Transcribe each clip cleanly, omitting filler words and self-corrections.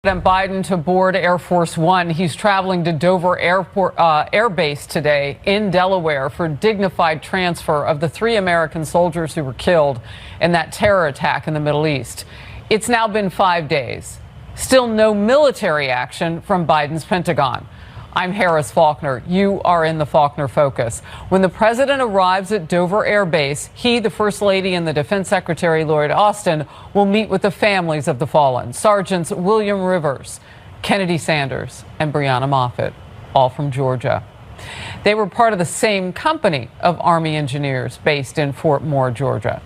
President Biden to board Air Force One. He's traveling to Dover Air Base today in Delaware for dignified transfer of the 3 American soldiers who were killed in that terror attack in the Middle East. It's now been 5 days. Still no military action from Biden's Pentagon. I'm Harris Faulkner. You are in the Faulkner Focus. When the president arrives at Dover Air Base, he, the First Lady, and the Defense Secretary Lloyd Austin will meet with the families of the fallen. Sergeants William Rivers, Kennedy Sanders, and Breonna Moffett, all from Georgia. They were part of the same company of Army engineers based in Fort Moore, Georgia.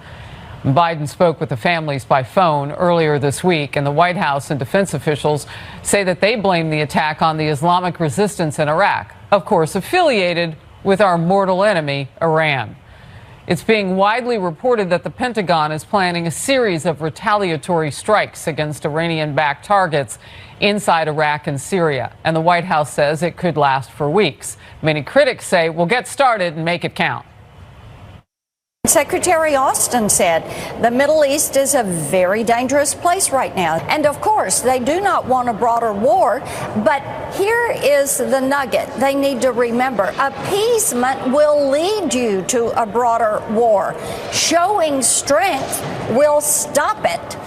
Biden spoke with the families by phone earlier this week, and the White House and defense officials say that they blame the attack on the Islamic resistance in Iraq, of course affiliated with our mortal enemy, Iran. It's being widely reported that the Pentagon is planning a series of retaliatory strikes against Iranian-backed targets inside Iraq and Syria, and the White House says it could last for weeks. Many critics say, we'll get started and make it count. Secretary Austin said the Middle East is a very dangerous place right now. And of course, they do not want a broader war. But here is the nugget they need to remember. Appeasement will lead you to a broader war. Showing strength will stop it.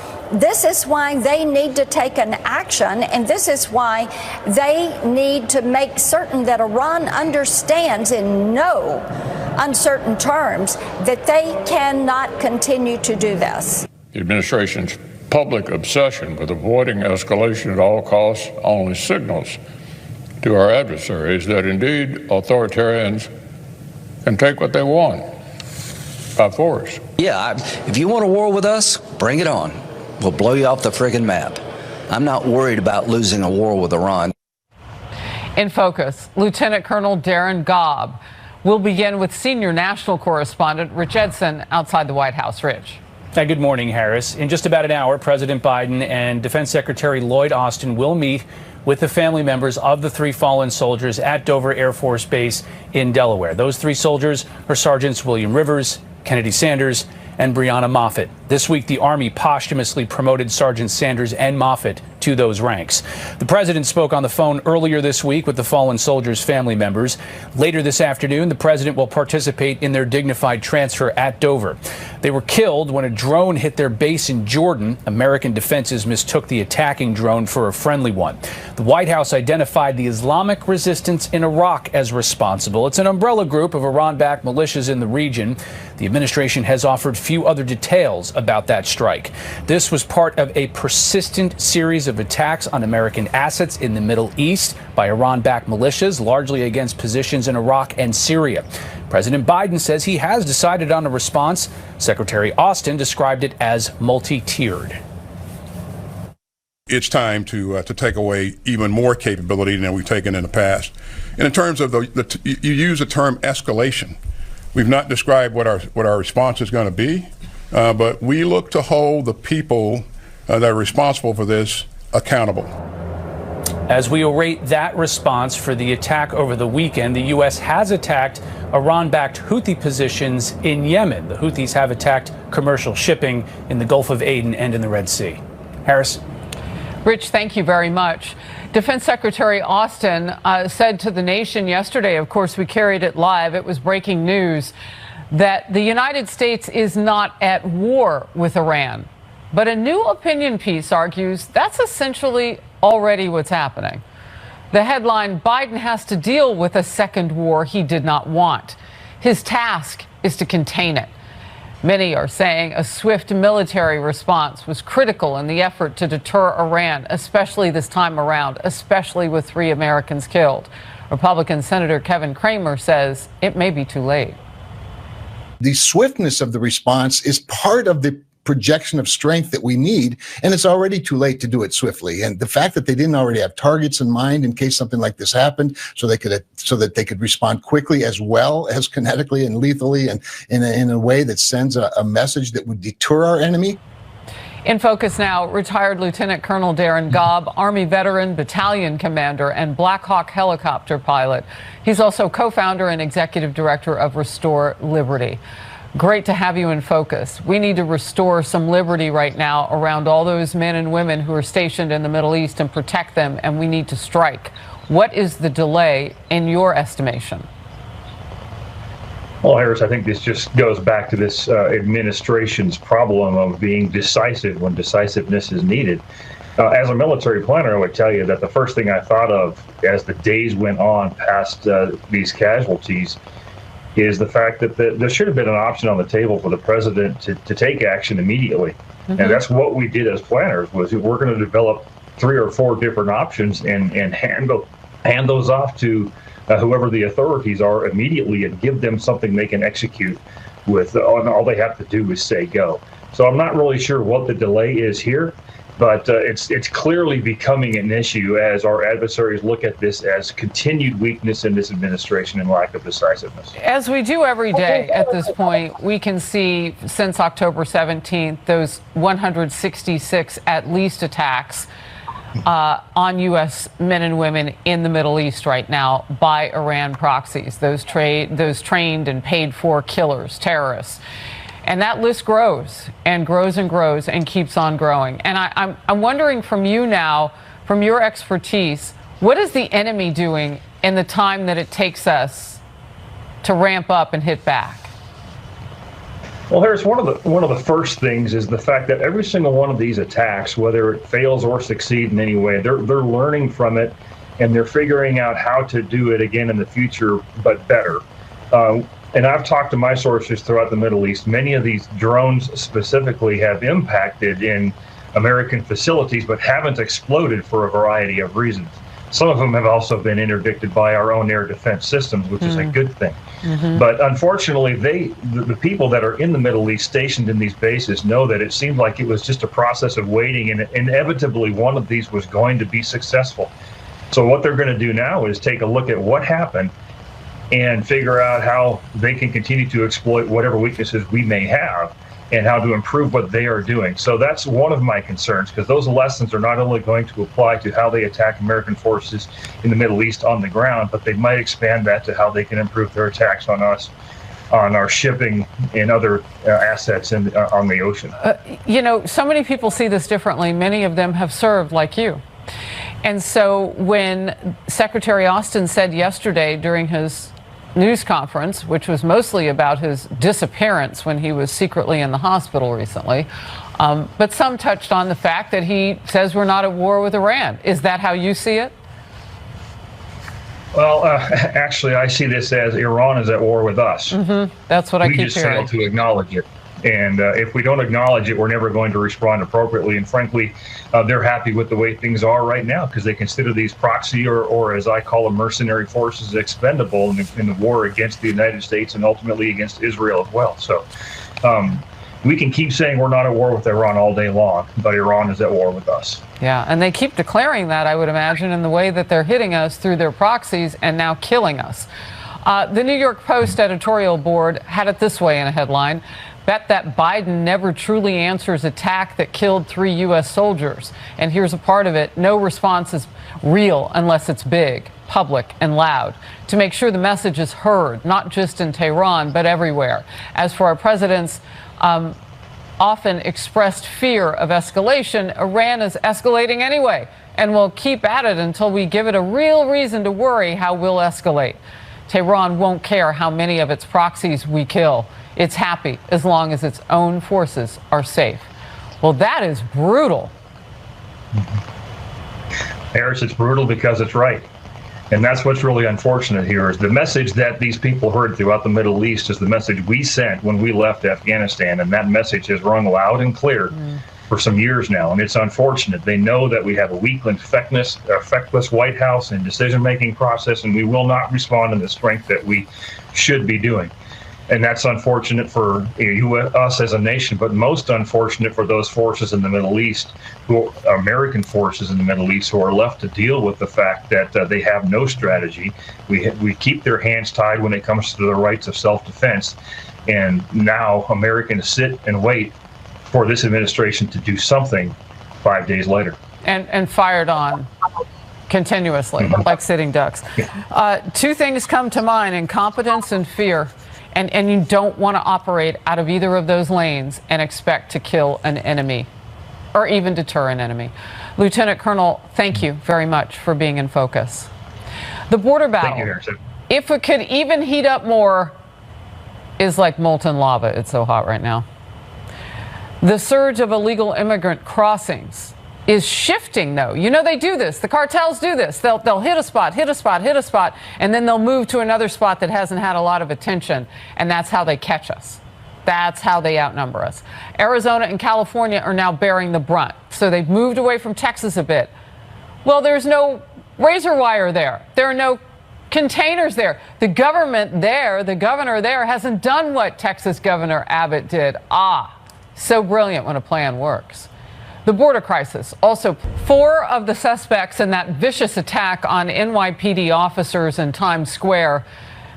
This is why they need to take an action, and this is why they need to make certain that Iran understands in no uncertain terms that they cannot continue to do this. The administration's public obsession with avoiding escalation at all costs only signals to our adversaries that indeed authoritarians can take what they want by force. Yeah, if you want a war with us, bring it on. We'll blow you off the friggin' map. I'm not worried about losing a war with Iran. In focus, Lieutenant Colonel Darren Gaab. We'll begin with senior national correspondent Rich Edson outside the White House. Rich. Good morning, Harris. In just about an hour, President Biden and Defense Secretary Lloyd Austin will meet with the family members of the 3 fallen soldiers at Dover Air Force Base in Delaware. Those 3 soldiers are Sergeants William Rivers, Kennedy Sanders, and Breonna Moffett. This week, the Army posthumously promoted Sergeant Sanders and Moffett to those ranks. The president spoke on the phone earlier this week with the fallen soldiers' family members. Later this afternoon, the president will participate in their dignified transfer at Dover. They were killed when a drone hit their base in Jordan. American defenses mistook the attacking drone for a friendly one. The White House identified the Islamic resistance in Iraq as responsible. It's an umbrella group of Iran-backed militias in the region. The administration has offered few other details about that strike. This was part of a persistent series of attacks on American assets in the Middle East by Iran-backed militias, largely against positions in Iraq and Syria. President Biden says he has decided on a response. Secretary Austin described it as multi-tiered. It's time to take away even more capability than we've taken in the past. And in terms of you use the term escalation. We've not described what our response is going to be, but we look to hold the people that are responsible for this accountable. As we await that response for the attack over the weekend, the U.S. has attacked Iran-backed Houthi positions in Yemen. The Houthis have attacked commercial shipping in the Gulf of Aden and in the Red Sea. Harris. Rich, thank you very much. Defense Secretary Austin said to the nation yesterday, of course, we carried it live, it was breaking news, that the United States is not at war with Iran. But a new opinion piece argues that's essentially already what's happening. The headline, Biden has to deal with a second war he did not want. His task is to contain it. Many are saying a swift military response was critical in the effort to deter Iran, especially this time around, especially with 3 Americans killed. Republican Senator Kevin Cramer says it may be too late. The swiftness of the response is part of the projection of strength that we need, and it's already too late to do it swiftly. And the fact that they didn't already have targets in mind in case something like this happened, so that they could respond quickly as well as kinetically and lethally, and in a way that sends a message that would deter our enemy. In focus now, retired Lieutenant Colonel Darren Gaab, Army veteran, battalion commander, and Black Hawk helicopter pilot. He's also co-founder and executive director of Restore Liberty. great to have you in focus. We need to restore some liberty right now around all those men and women who are stationed in the Middle East and protect them, and we need to strike. What is the delay in your estimation? Well, Harris, I think this just goes back to this administration's problem of being decisive when decisiveness is needed. As a military planner, I would tell you that the first thing I thought of as the days went on past these casualties is the fact that there should have been an option on the table for the president to take action immediately. Mm-hmm. And that's what we did as planners, was we're going to develop 3 or 4 different options and hand those off to whoever the authorities are immediately and give them something they can execute with. And all they have to do is say go. So I'm not really sure what the delay is here, but it's clearly becoming an issue as our adversaries look at this as continued weakness in this administration and lack of decisiveness. As we do every day at this point, we can see since October 17th, those 166 at least attacks on U.S. men and women in the Middle East right now by Iran proxies, those trained and paid for killers, terrorists. And that list grows and grows and grows and keeps on growing. And I'm wondering from you now, from your expertise, what is the enemy doing in the time that it takes us to ramp up and hit back? Well, Harris, one of the first things is the fact that every single one of these attacks, whether it fails or succeeds in any way, they're learning from it, and they're figuring out how to do it again in the future, but better. And I've talked to my sources throughout the Middle East. Many of these drones specifically have impacted in American facilities, but haven't exploded for a variety of reasons. Some of them have also been interdicted by our own air defense systems, which is a good thing. Mm-hmm. But unfortunately, the people that are in the Middle East stationed in these bases know that it seemed like it was just a process of waiting, and inevitably one of these was going to be successful. So what they're going to do now is take a look at what happened and figure out how they can continue to exploit whatever weaknesses we may have and how to improve what they are doing. So that's one of my concerns, because those lessons are not only going to apply to how they attack American forces in the Middle East on the ground, but they might expand that to how they can improve their attacks on us, on our shipping and other assets on the ocean. You know, so many people see this differently. Many of them have served like you. And so when Secretary Austin said yesterday during his news conference, which was mostly about his disappearance when he was secretly in the hospital recently, but some touched on the fact that he says we're not at war with Iran. Is that how you see it? Well, actually, I see this as Iran is at war with us. Mm-hmm. That's what I keep hearing. We just fail to acknowledge it. And if we don't acknowledge it, we're never going to respond appropriately. And frankly, they're happy with the way things are right now, because they consider these proxy or as I call them, mercenary forces expendable in the war against the United States and ultimately against Israel as well. So we can keep saying we're not at war with Iran all day long, but Iran is at war with us. Yeah, and they keep declaring that, I would imagine, in the way that they're hitting us through their proxies and now killing us. The New York Post editorial board had it this way in a headline: bet that Biden never truly answers attack that killed 3 U.S. soldiers. And here's a part of it: no response is real unless it's big, public, and loud, to make sure the message is heard, not just in Tehran, but everywhere. As for our president's often expressed fear of escalation, Iran is escalating anyway, and will keep at it until we give it a real reason to worry how we'll escalate. Tehran won't care how many of its proxies we kill. It's happy as long as its own forces are safe. Well, that is brutal. Harris, it's brutal because it's right. And that's what's really unfortunate here, is the message that these people heard throughout the Middle East is the message we sent when we left Afghanistan. And that message has rung loud and clear for some years now. And it's unfortunate. They know that we have a weak and effectless White House and decision-making process, and we will not respond in the strength that we should be doing. And that's unfortunate for us as a nation, but most unfortunate for those forces in the Middle East, American forces in the Middle East, who are left to deal with the fact that they have no strategy. We keep their hands tied when it comes to the rights of self-defense. And now Americans sit and wait for this administration to do something 5 days later. And fired on continuously, like sitting ducks. 2 things come to mind: incompetence and fear. And you don't want to operate out of either of those lanes and expect to kill an enemy or even deter an enemy. Lieutenant Colonel, thank you very much for being in focus. The border battle, if it could even heat up more, is like molten lava. It's so hot right now. The surge of illegal immigrant crossings is shifting, though. You know they do this. The cartels do this. They'll hit a spot, hit a spot, hit a spot, and then they'll move to another spot that hasn't had a lot of attention, and that's how they catch us. That's how they outnumber us. Arizona and California are now bearing the brunt, so they've moved away from Texas a bit. Well, there's no razor wire there. There are no containers there. The government there, the governor there, hasn't done what Texas Governor Abbott did. So brilliant when a plan works. The border crisis. Also, 4 of the suspects in that vicious attack on NYPD officers in Times Square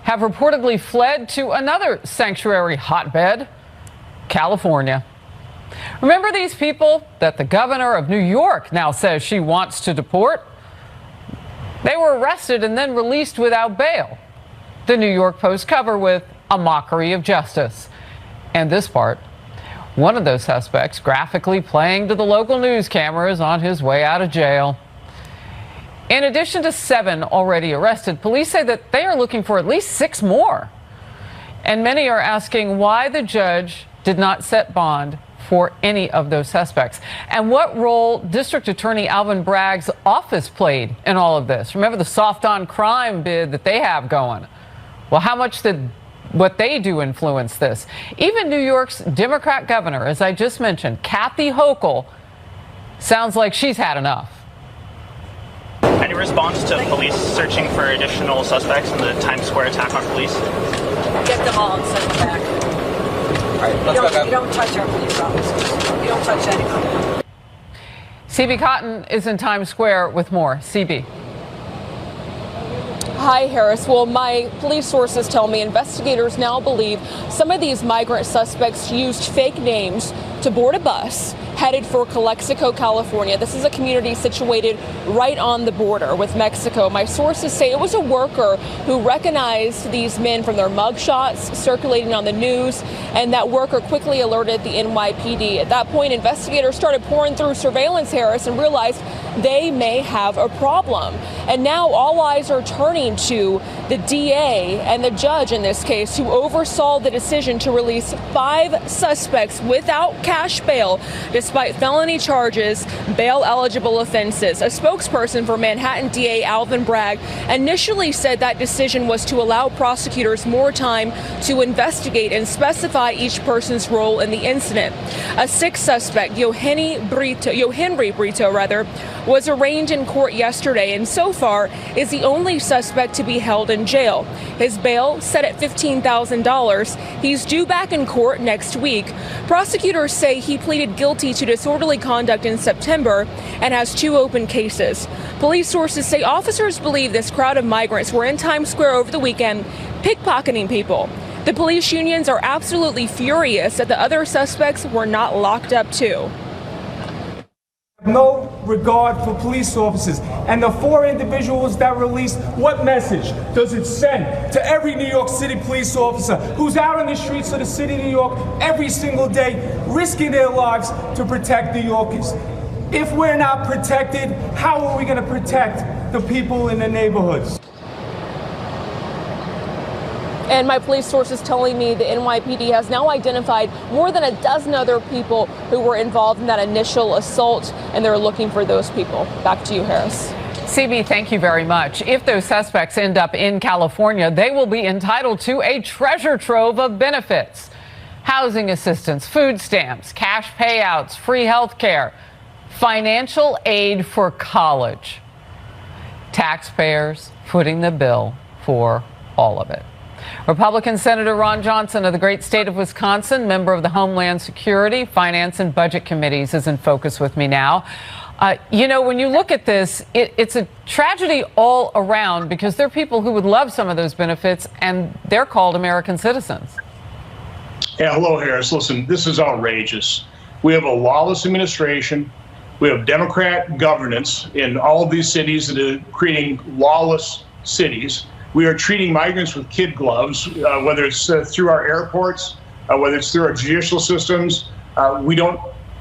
have reportedly fled to another sanctuary hotbed, California. Remember these people that the governor of New York now says she wants to deport? They were arrested and then released without bail. The New York Post cover with a mockery of justice. And this part. One of those suspects graphically playing to the local news cameras on his way out of jail. In addition to 7 already arrested, police say that they are looking for at least 6 more. And many are asking why the judge did not set bond for any of those suspects. And what role District Attorney Alvin Bragg's office played in all of this. Remember the soft on crime bid that they have going. Well, how much did what they do influence this? Even New York's Democrat governor, as I just mentioned, Kathy Hochul, sounds like she's had enough. Any response to police searching for additional suspects in the Times Square attack on police? Get them all and send them back. All right, let's go. You don't touch our police officers. You don't touch anyone. CB Cotton is in Times Square with more. CB. Hi, Harris. Well, my police sources tell me investigators now believe some of these migrant suspects used fake names to board a bus headed for Calexico, California. This is a community situated right on the border with Mexico. My sources say it was a worker who recognized these men from their mugshots circulating on the news, and that worker quickly alerted the NYPD. At that point, investigators started pouring through surveillance, Harris, and realized they may have a problem. And now all eyes are turning to the DA and the judge in this case, who oversaw the decision to release 5 suspects without cash bail, despite felony charges, bail-eligible offenses. A spokesperson for Manhattan DA Alvin Bragg initially said that decision was to allow prosecutors more time to investigate and specify each person's role in the incident. A 6th suspect, Yohenry Brito, was arraigned in court yesterday and so far is the only suspect to be held in jail. His bail set at $15,000. He's due back in court next week. Prosecutors say he pleaded guilty to disorderly conduct in September and has 2 open cases. Police sources say officers believe this crowd of migrants were in Times Square over the weekend pickpocketing people. The police unions are absolutely furious that the other suspects were not locked up too. No regard for police officers. And the 4 individuals that released, what message does it send to every New York City police officer who's out on the streets of the city of New York every single day, risking their lives to protect New Yorkers? If we're not protected, how are we going to protect the people in the neighborhoods? And my police sources telling me the NYPD has now identified more than a dozen other people who were involved in that initial assault, and they're looking for those people. Back to you, Harris. CB, thank you very much. If those suspects end up in California, they will be entitled to a treasure trove of benefits. Housing assistance, food stamps, cash payouts, free health care, financial aid for college. Taxpayers footing the bill for all of it. Republican Senator Ron Johnson of the great state of Wisconsin, member of the Homeland Security, Finance and Budget Committees, is in focus with me now. You know, when you look at this, it's a tragedy all around because there are people who would love some of those benefits, and they're called American citizens. Yeah, hello, Harris. Listen, this is outrageous. We have a lawless administration. We have Democrat governance in all of these cities that are creating lawless cities. We are treating migrants with kid gloves, whether it's through our airports, whether it's through our judicial systems. We don't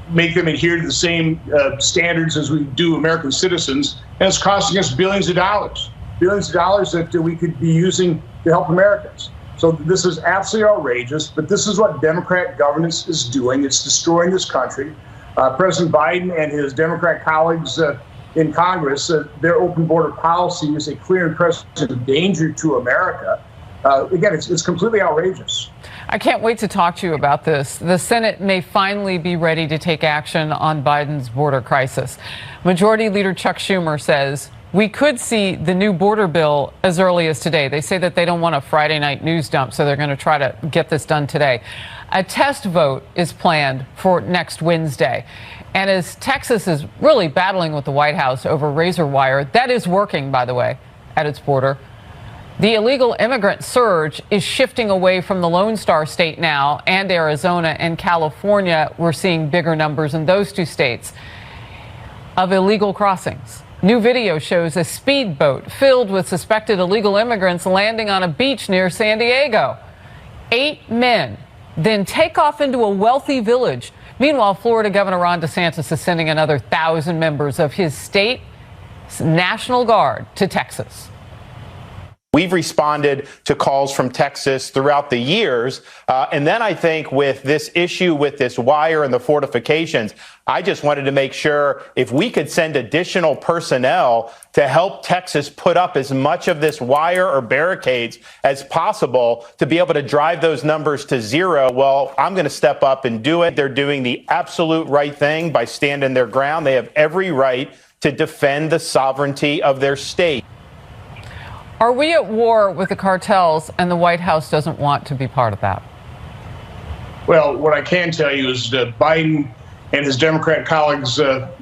make them adhere to the same standards as we do American citizens, and it's costing us billions of dollars that we could be using to help Americans. So this is absolutely outrageous, but this is what Democrat governance is doing. It's destroying this country. President Biden and his Democrat colleagues in Congress, their open border policy is a clear and present danger to America. Again, it's completely outrageous. I can't wait to talk to you about this. The Senate may finally be ready to take action on Biden's border crisis. Majority Leader Chuck Schumer says we could see the new border bill as early as today. They say that they don't want a Friday night news dump, so they're going to try to get this done today. A test vote is planned for next Wednesday. And as Texas is really battling with the White House over razor wire, that is working, by the way, at its border. The illegal immigrant surge is shifting away from the Lone Star State now, and Arizona and California. We're seeing bigger numbers in those two states of illegal crossings. New video shows a speedboat filled with suspected illegal immigrants landing on a beach near San Diego. 8 men then take off into a wealthy village. Meanwhile, Florida Governor Ron DeSantis is sending another 1,000 members of his state National Guard to Texas. We've responded to calls from Texas throughout the years. And then I think with this issue with this wire and the fortifications, I just wanted to make sure if we could send additional personnel to help Texas put up as much of this wire or barricades as possible to be able to drive those numbers to zero. Well, I'm going to step up and do it. They're doing the absolute right thing by standing their ground. They have every right to defend the sovereignty of their state. Are we at war with the cartels and the White House doesn't want to be part of that? Well, what I can tell you is that Biden and his Democrat colleagues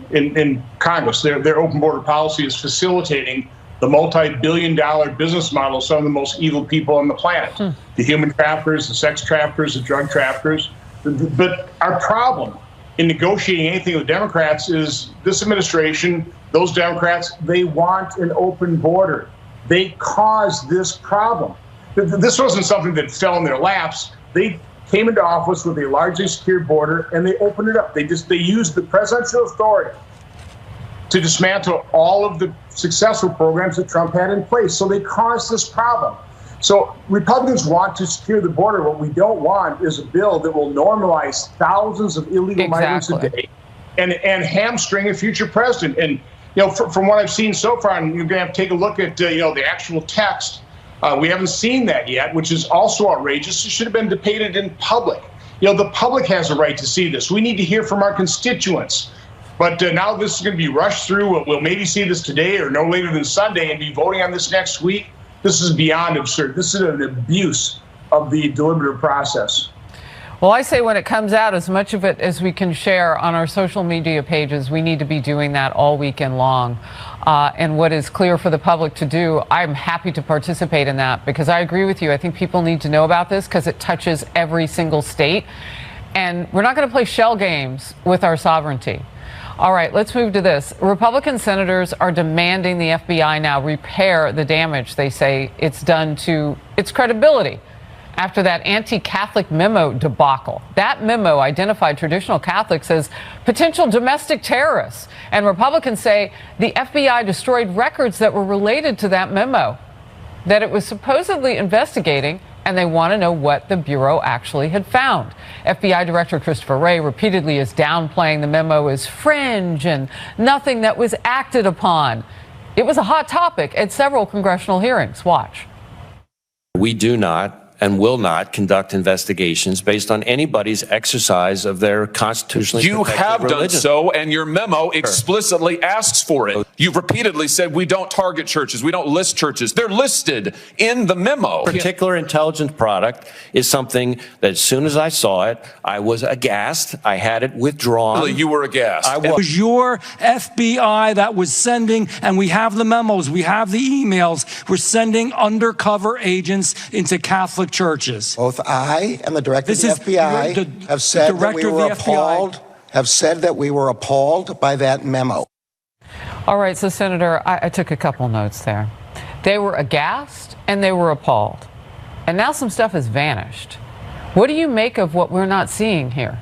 in Congress, their open border policy is facilitating the multi-billion-dollar business model of some of the most evil people on the planet. The human traffickers, the sex traffickers, the drug traffickers. But our problem in negotiating anything with Democrats is this administration, those Democrats, they want an open border. They caused this problem. This wasn't something that fell in their laps. They came into office with a largely secure border, and they opened it up. They used the presidential authority to dismantle all of the successful programs that Trump had in place. So they caused this problem. So Republicans want to secure the border. What we don't want is a bill that will normalize thousands of illegal migrants a day and hamstring a future president. And you know, from what I've seen so far, and you're going to have to take a look at, the actual text. We haven't seen that yet, which is also outrageous. It should have been debated in public. The public has a right to see this. We need to hear from our constituents. But now this is going to be rushed through. We'll maybe see this today or no later than Sunday and be voting on this next week. This is beyond absurd. This is an abuse of the deliberative process. Well, I say when it comes out, as much of it as we can share on our social media pages, we need to be doing that all weekend long. And what is clear for the public to do, I'm happy to participate in that because I agree with you. I think people need to know about this because it touches every single state. And we're not going to play shell games with our sovereignty. All right, let's move to this. Republican senators are demanding the FBI now repair the damage they say it's done to its credibility after that anti-Catholic memo debacle. That memo identified traditional Catholics as potential domestic terrorists. And Republicans say the FBI destroyed records that were related to that memo that it was supposedly investigating, and they want to know what the Bureau actually had found. FBI Director Christopher Wray repeatedly is downplaying the memo as fringe and nothing that was acted upon. It was a hot topic at several congressional hearings. Watch. We do not and will not conduct investigations based on anybody's exercise of their constitutionally You protected have religion. done so, and your memo explicitly asks for it. You've repeatedly said we don't target churches, we don't list churches. They're listed in the memo. Particular intelligence product is something that as soon as I saw it, I was aghast. I had it withdrawn. Really, you were aghast. I It was your FBI that was sending, and we have the memos, we have the emails, we're sending undercover agents into Catholic churches. Both I and the director of the FBI have said that we were appalled. Have said that we were appalled by that memo. All right, so Senator, I took a couple notes there. They were aghast and they were appalled. And now some stuff has vanished. What do you make of what we're not seeing here?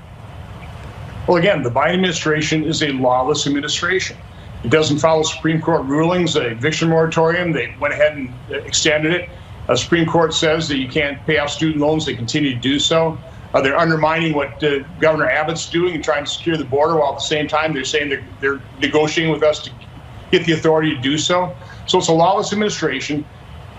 Well, again, the Biden administration is a lawless administration. It doesn't follow Supreme Court rulings, a eviction moratorium. They went ahead and extended it. The Supreme Court says that you can't pay off student loans. They continue to do so. They're undermining what Governor Abbott's doing and trying to secure the border, while at the same time they're saying they're negotiating with us to get the authority to do so. So it's a lawless administration.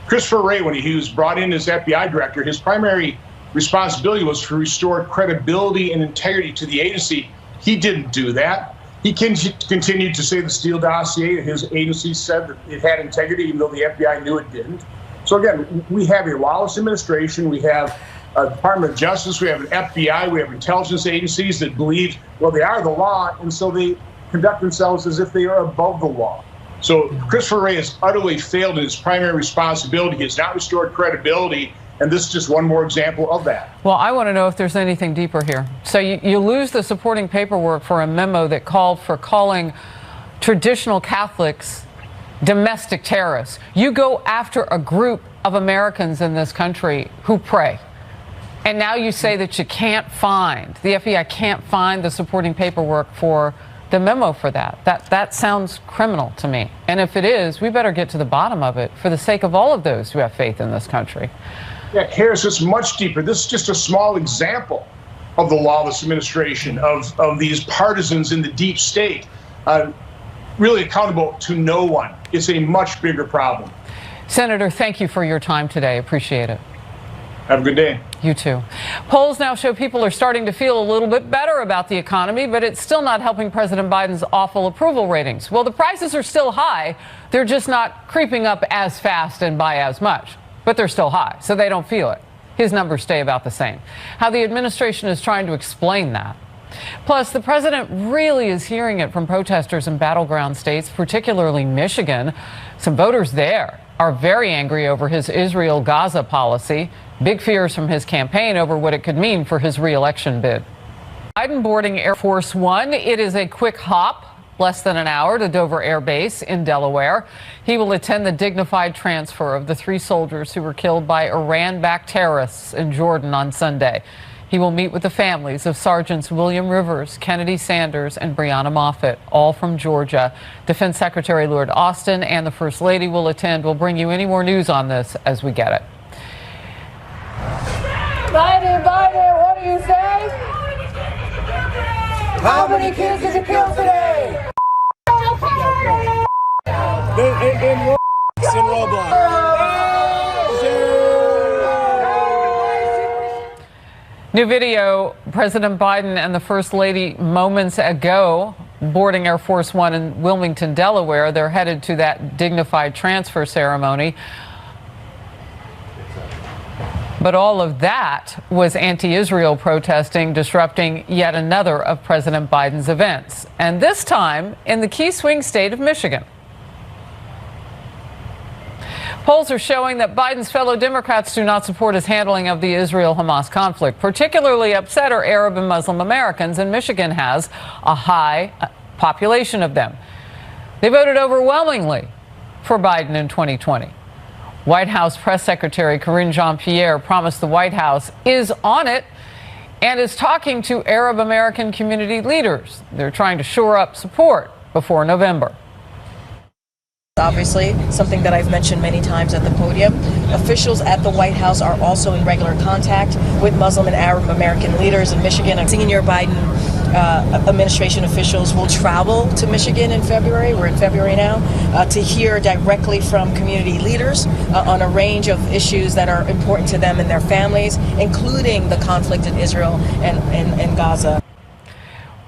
Christopher Wray, when he was brought in as FBI director, his primary responsibility was to restore credibility and integrity to the agency. He didn't do that. He continued to say the Steele dossier, his agency said that it had integrity, even though the FBI knew it didn't. So again, we have a lawless administration. We have a Department of Justice, we have an FBI, we have intelligence agencies that believe, well, they are the law, and so they conduct themselves as if they are above the law. So Christopher Wray has utterly failed in his primary responsibility. He has not restored credibility, and this is just one more example of that. Well, I want to know if there's anything deeper here. So you lose the supporting paperwork for a memo that called for calling traditional Catholics domestic terrorists. You go after a group of Americans in this country who pray. And now you say that you can't find, the FBI can't find the supporting paperwork for the memo for that. That sounds criminal to me. And if it is, we better get to the bottom of it for the sake of all of those who have faith in this country. Yeah, Harris, it's much deeper. This is just a small example of the lawless administration, of these partisans in the deep state, really accountable to no one. It's a much bigger problem. Senator, thank you for your time today. Appreciate it. Have a good day. You too. Polls now show people are starting to feel a little bit better about the economy, but it's still not helping President Biden's awful approval ratings. Well, the prices are still high. They're just not creeping up as fast and by as much, but they're still high, so they don't feel it. His numbers stay about the same. How the administration is trying to explain that. Plus, the president really is hearing it from protesters in battleground states, particularly Michigan. Some voters there are very angry over his Israel-Gaza policy. Big fears from his campaign over what it could mean for his re-election bid. Biden boarding Air Force One. It is a quick hop, less than an hour, to Dover Air Base in Delaware. He will attend the dignified transfer of the 3 soldiers who were killed by Iran-backed terrorists in Jordan on Sunday. He will meet with the families of Sergeants William Rivers, Kennedy Sanders, and Breonna Moffett, all from Georgia. Defense Secretary Lloyd Austin and the First Lady will attend. We'll bring you any more news on this as we get it. Biden, what do you say? How many kids did you kill today? In Roblox. New video, President Biden and the First Lady moments ago boarding Air Force One in Wilmington, Delaware. They're headed to that dignified transfer ceremony. But all of that was anti-Israel protesting, disrupting yet another of President Biden's events, and this time in the key swing state of Michigan. Polls are showing that Biden's fellow Democrats do not support his handling of the Israel-Hamas conflict. Particularly upset are Arab and Muslim Americans, and Michigan has a high population of them. They voted overwhelmingly for Biden in 2020. White House Press Secretary Karine Jean-Pierre promised the White House is on it and is talking to Arab American community leaders. They're trying to shore up support before November. Obviously, something that I've mentioned many times at the podium. Officials at the White House are also in regular contact with Muslim and Arab American leaders in Michigan. Senior Biden administration officials will travel to Michigan in February. We're in February now, to hear directly from community leaders on a range of issues that are important to them and their families, including the conflict in Israel and Gaza.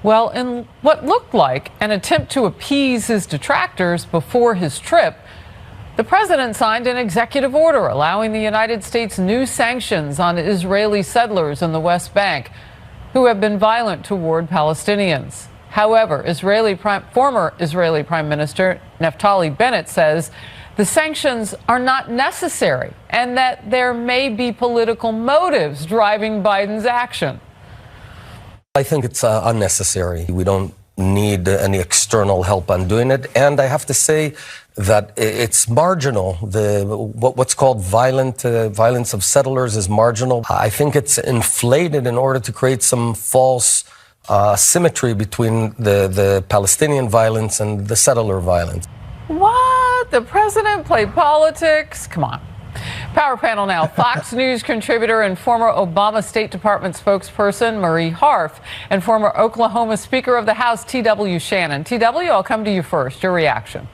Well, in what looked like an attempt to appease his detractors before his trip, the president signed an executive order allowing the United States new sanctions on Israeli settlers in the West Bank who have been violent toward Palestinians. However, former Israeli Prime Minister Naftali Bennett says the sanctions are not necessary and that there may be political motives driving Biden's action. I think it's unnecessary. We don't need any external help on doing it. And I have to say that it's marginal. What's called violence of settlers is marginal. I think it's inflated in order to create some false symmetry between the Palestinian violence and the settler violence. What? The president played politics? Come on. Power panel now. Fox News contributor and former Obama State Department spokesperson Marie Harf and former Oklahoma Speaker of the House T.W. Shannon. T.W., I'll come to you first. Your reaction.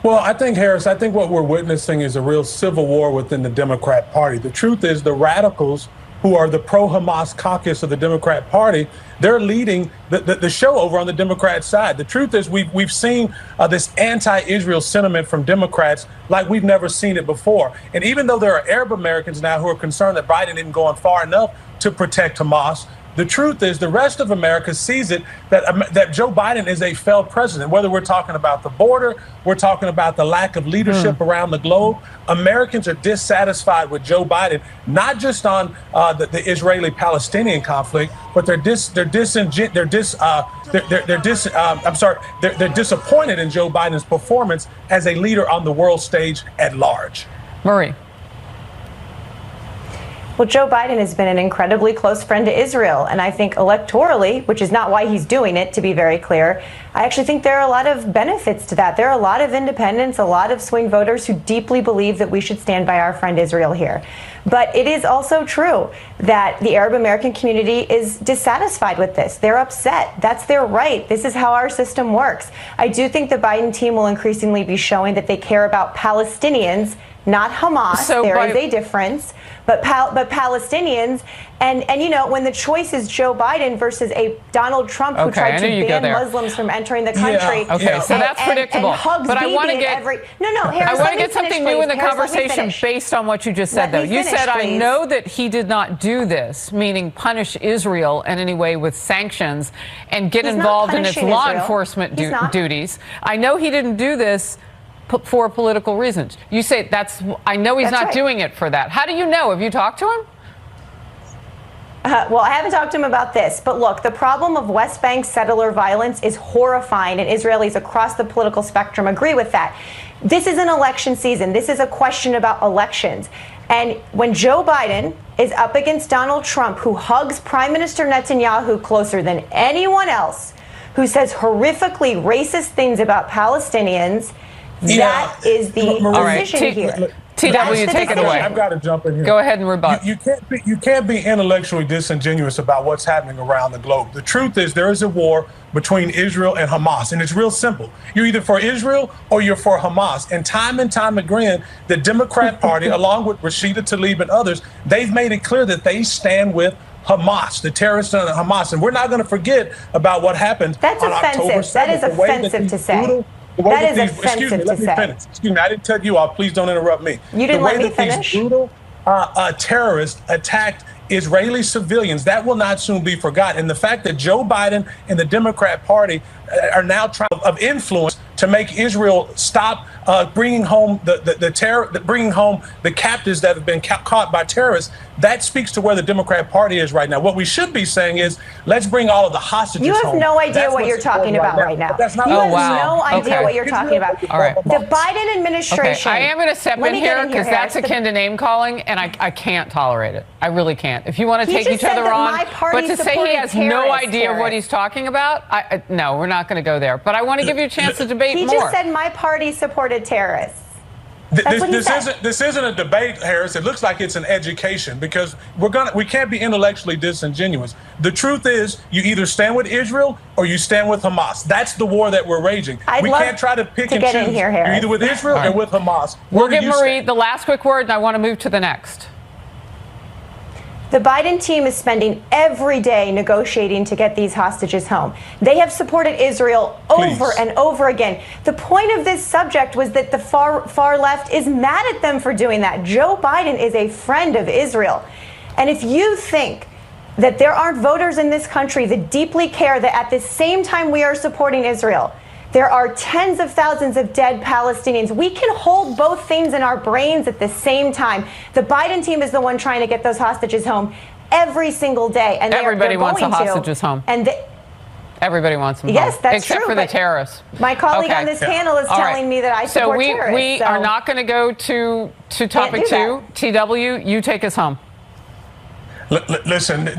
Well, I think, Harris, what we're witnessing is a real civil war within the Democrat Party. The truth is the radicals who are the pro-Hamas caucus of the Democrat Party, they're leading the show over on the Democrat side. The truth is we've seen this anti-Israel sentiment from Democrats like we've never seen it before. And even though there are Arab Americans now who are concerned that Biden isn't going far enough to protect Hamas, the truth is the rest of America sees it that Joe Biden is a failed president. Whether we're talking about the border, we're talking about the lack of leadership around the globe. Americans are dissatisfied with Joe Biden, not just on the Israeli-Palestinian conflict, but they're disappointed in Joe Biden's performance as a leader on the world stage at large. Marie. Well, Joe Biden has been an incredibly close friend to Israel. And I think electorally, which is not why he's doing it, to be very clear, I actually think there are a lot of benefits to that. There are a lot of independents, a lot of swing voters who deeply believe that we should stand by our friend Israel here. But it is also true that the Arab American community is dissatisfied with this. They're upset. That's their right. This is how our system works. I do think the Biden team will increasingly be showing that they care about Palestinians, not Hamas. There is a difference. But Palestinians, and you know, when the choice is Joe Biden versus a Donald Trump who tried to ban Muslims from entering the country. Okay, so that's predictable. But I want to get Harris, I want to get something new in the conversation based on what you just said, though. You said, I know that he did not do this, meaning punish Israel in any way with sanctions and get involved in its law enforcement duties. I know he didn't do this for political reasons. You say I know he's not doing it for that. How do you know? Have you talked to him? Well, I haven't talked to him about this, but look, the problem of West Bank settler violence is horrifying, and Israelis across the political spectrum agree with that. This is an election season. This is a question about elections. And when Joe Biden is up against Donald Trump, who hugs Prime Minister Netanyahu closer than anyone else, who says horrifically racist things about Palestinians, that is the decision here. TW, take it away. I've got to jump in here. Go ahead and rebut. You can't be intellectually disingenuous about what's happening around the globe. The truth is there is a war between Israel and Hamas, and it's real simple. You're either for Israel or you're for Hamas. And time again, the Democrat Party, along with Rashida Tlaib and others, they've made it clear that they stand with Hamas, the terrorists and Hamas. And we're not going to forget about what happened on October 7th. That is offensive to say. That is offensive to say. Excuse me, I didn't tell you all. Please don't interrupt me. You didn't let me finish. The way that these brutal terrorists attacked Israeli civilians, that will not soon be forgotten. And the fact that Joe Biden and the Democrat Party are now trying of influence to make Israel stop bringing home bringing home the captives that have been caught by terrorists. That speaks to where the Democrat Party is right now. What we should be saying is, let's bring all of the hostages home. You have no idea what you're talking about right now. That's not you have no idea what you're talking about. All right. The Biden administration. Okay. I am going to step in here because that's akin to name calling, and I can't tolerate it. I really can't. If you want to take each other on, but to say he has no idea of what he's talking about, no, we're not going to go there. But I want to give you a chance to debate more. He just said my party supported terrorists. This isn't a debate, Harris. It looks like it's an education because we can't be intellectually disingenuous. The truth is, you either stand with Israel or you stand with Hamas. That's the war that we're raging. We can't try to pick and choose. You're either with Israel or with Hamas. We'll give Marie the last quick word, and I want to move to the next. The Biden team is spending every day negotiating to get these hostages home. They have supported Israel over and over again. The point of this subject was that the far left is mad at them for doing that. Joe Biden is a friend of Israel. And if you think that there aren't voters in this country that deeply care that at the same time we are supporting Israel, there are tens of thousands of dead Palestinians. We can hold both things in our brains at the same time. The Biden team is the one trying to get those hostages home every single day. And everybody wants the hostages home. And Everybody wants them Yes, home, that's except true, for the but terrorists. My colleague on this panel is telling me that I support terrorists. We are not going to go to topic 2. TW, you take us home. Listen, this